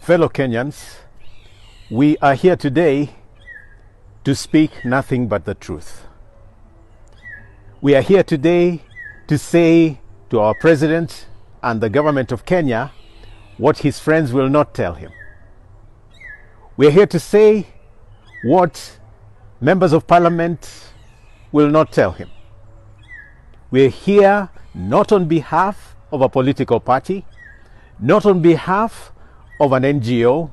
Fellow Kenyans, we are here today to speak nothing but the truth. We are here today to say to our president and the government of Kenya what his friends will not tell him. We are here to say what members of parliament will not tell him. We are here not on behalf of a political party, not on behalf of an NGO,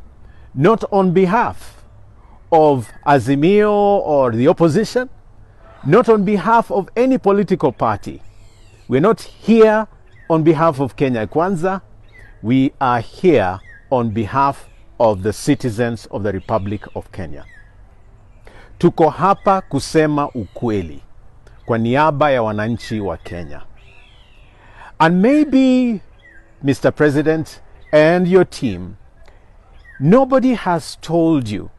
not on behalf of Azimio or the opposition, not on behalf of any political party. We're not here on behalf of Kenya Kwanza. We are here on behalf of the citizens of the Republic of Kenya. Tuko hapa kusema ukweli kwa niaba ya wananchi wa Kenya. And maybe, Mr. President and your team, nobody has told you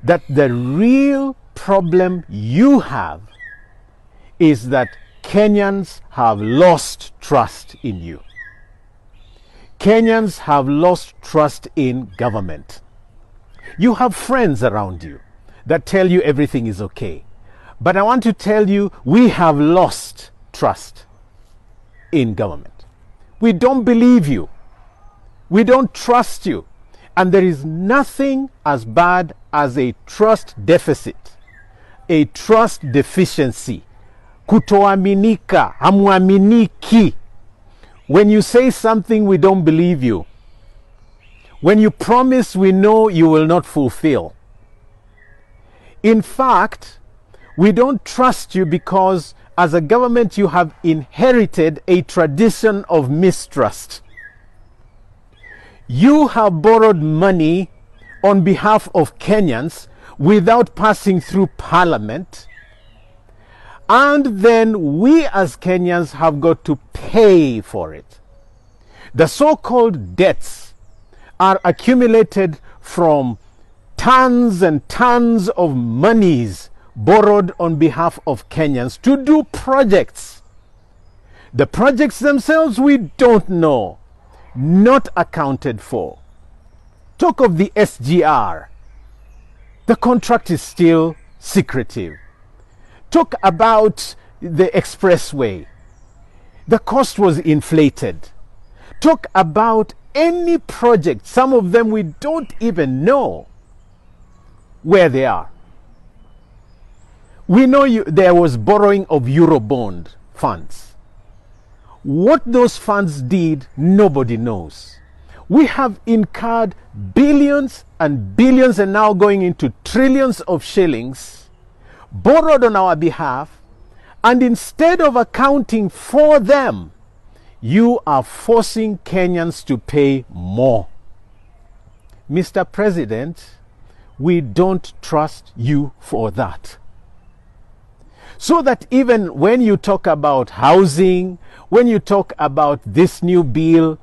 that the real problem you have is that Kenyans have lost trust in you. Kenyans have lost trust in government. You have friends around you that tell you everything is okay. But I want to tell you, we have lost trust in government. We don't believe you. We don't trust you. And there is nothing as bad as a trust deficit, a trust deficiency. Kutoaminika, hamuaminiki. When you say something, we don't believe you. When you promise, we know you will not fulfill. In fact, we don't trust you because as a government you have inherited a tradition of mistrust. You have borrowed money on behalf of Kenyans without passing through parliament. And then we as Kenyans have got to pay for it. The so-called debts are accumulated from tons and tons of monies borrowed on behalf of Kenyans to do projects. The projects themselves we don't know, not accounted for. Talk of the SGR. The contract is still secretive. Talk about the expressway. The cost was inflated. Talk about any project. Some of them we don't even know where they are. We know there was borrowing of Eurobond funds. What those funds did, nobody knows. We have incurred billions and billions and now going into trillions of shillings borrowed on our behalf, and instead of accounting for them, you are forcing Kenyans to pay more. Mr. President, we don't trust you for that. So that even when you talk about housing, when you talk about this new bill,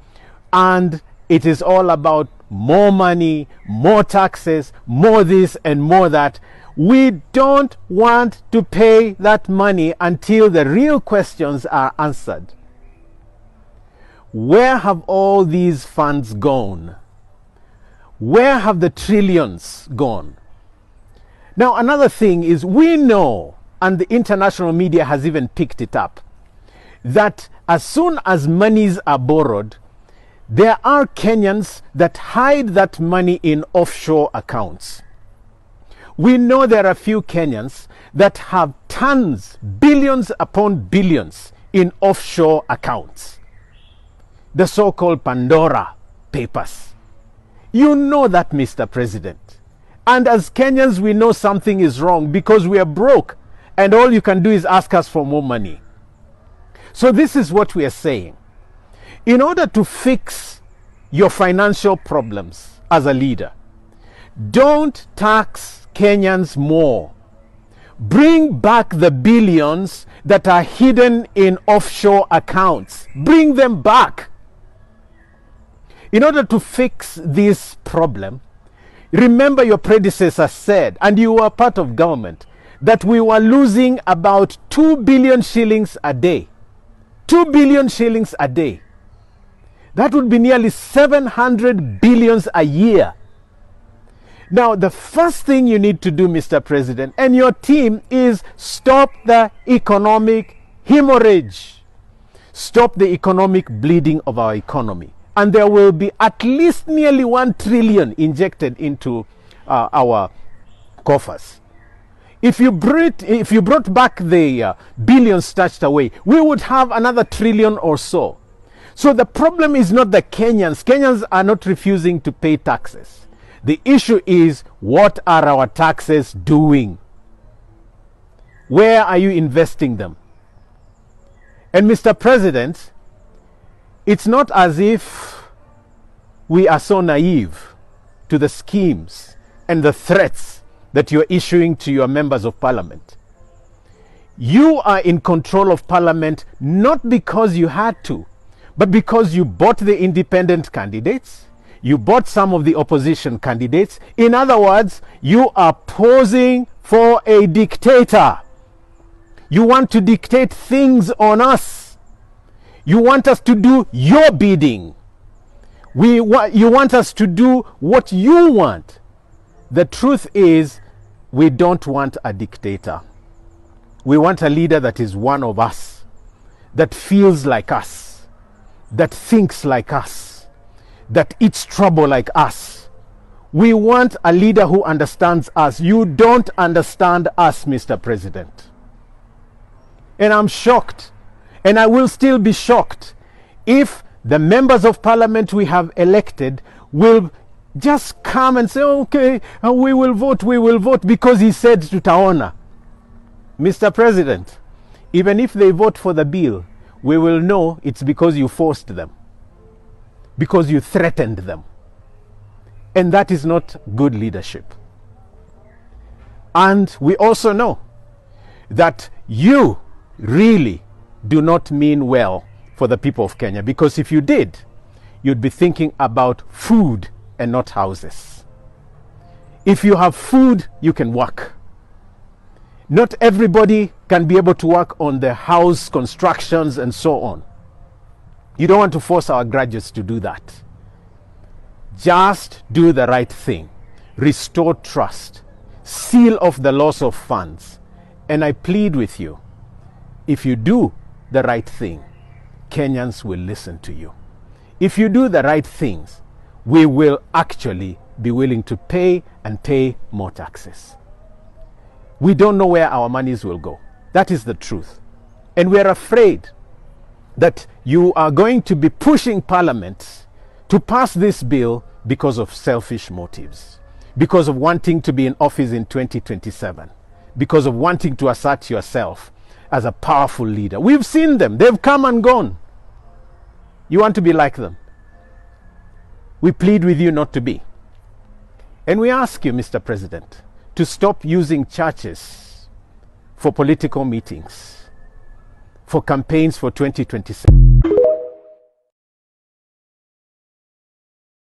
and it is all about more money, more taxes, more this and more that, we don't want to pay that money until the real questions are answered. Where have all these funds gone? Where have the trillions gone? Now, another thing is we know, and the international media has even picked it up, that as soon as monies are borrowed, there are Kenyans that hide that money in offshore accounts. We know there are a few Kenyans that have tons, billions upon billions in offshore accounts. The so-called Pandora Papers. You know that, Mr. President. And as Kenyans, we know something is wrong because we are broke and all you can do is ask us for more money. So this is what we are saying. In order to fix your financial problems as a leader, don't tax Kenyans more. Bring back the billions that are hidden in offshore accounts. Bring them back. In order to fix this problem, remember your predecessor said, and you were part of government, that we were losing about 2 billion shillings a day. 2 billion shillings a day. That would be nearly 700 billions a year. Now, the first thing you need to do, Mr. President, and your team, is stop the economic hemorrhage. Stop the economic bleeding of our economy. And there will be at least nearly 1 trillion injected into our coffers. If you brought back the billions stashed away, we would have another trillion or so. So the problem is not the Kenyans. Kenyans are not refusing to pay taxes. The issue is, what are our taxes doing? Where are you investing them? And Mr. President, it's not as if we are so naive to the schemes and the threats that you're issuing to your members of parliament. You are in control of parliament not because you had to, but because you bought the independent candidates, you bought some of the opposition candidates. In other words, you are posing for a dictator. You want to dictate things on us. You want us to do your bidding. You want us to do what you want. The truth is, we don't want a dictator. We want a leader that is one of us, that feels like us, that thinks like us, that eats trouble like us. We want a leader who understands us. You don't understand us, Mr. President. And I'm shocked, and I will still be shocked, if the members of parliament we have elected will just come and say, okay, we will vote because he said tutaona. Mr. President, even if they vote for the bill, we will know it's because you forced them, because you threatened them. And that is not good leadership. And we also know that you really do not mean well for the people of Kenya, because if you did, you'd be thinking about food and not houses. If you have food, you can work. Not everybody can be able to work on the house constructions and so on. You don't want to force our graduates to do that. Just do the right thing. Restore trust. Seal off the loss of funds. And I plead with you, if you do the right thing, Kenyans will listen to you. If you do the right things, we will actually be willing to pay and pay more taxes. We don't know where our monies will go. That is the truth. And we are afraid that you are going to be pushing Parliament to pass this bill because of selfish motives, because of wanting to be in office in 2027, because of wanting to assert yourself as a powerful leader. We've seen them. They've come and gone. You want to be like them. We plead with you not to be. And we ask you, Mr. President, to stop using churches for political meetings, for campaigns for 2027.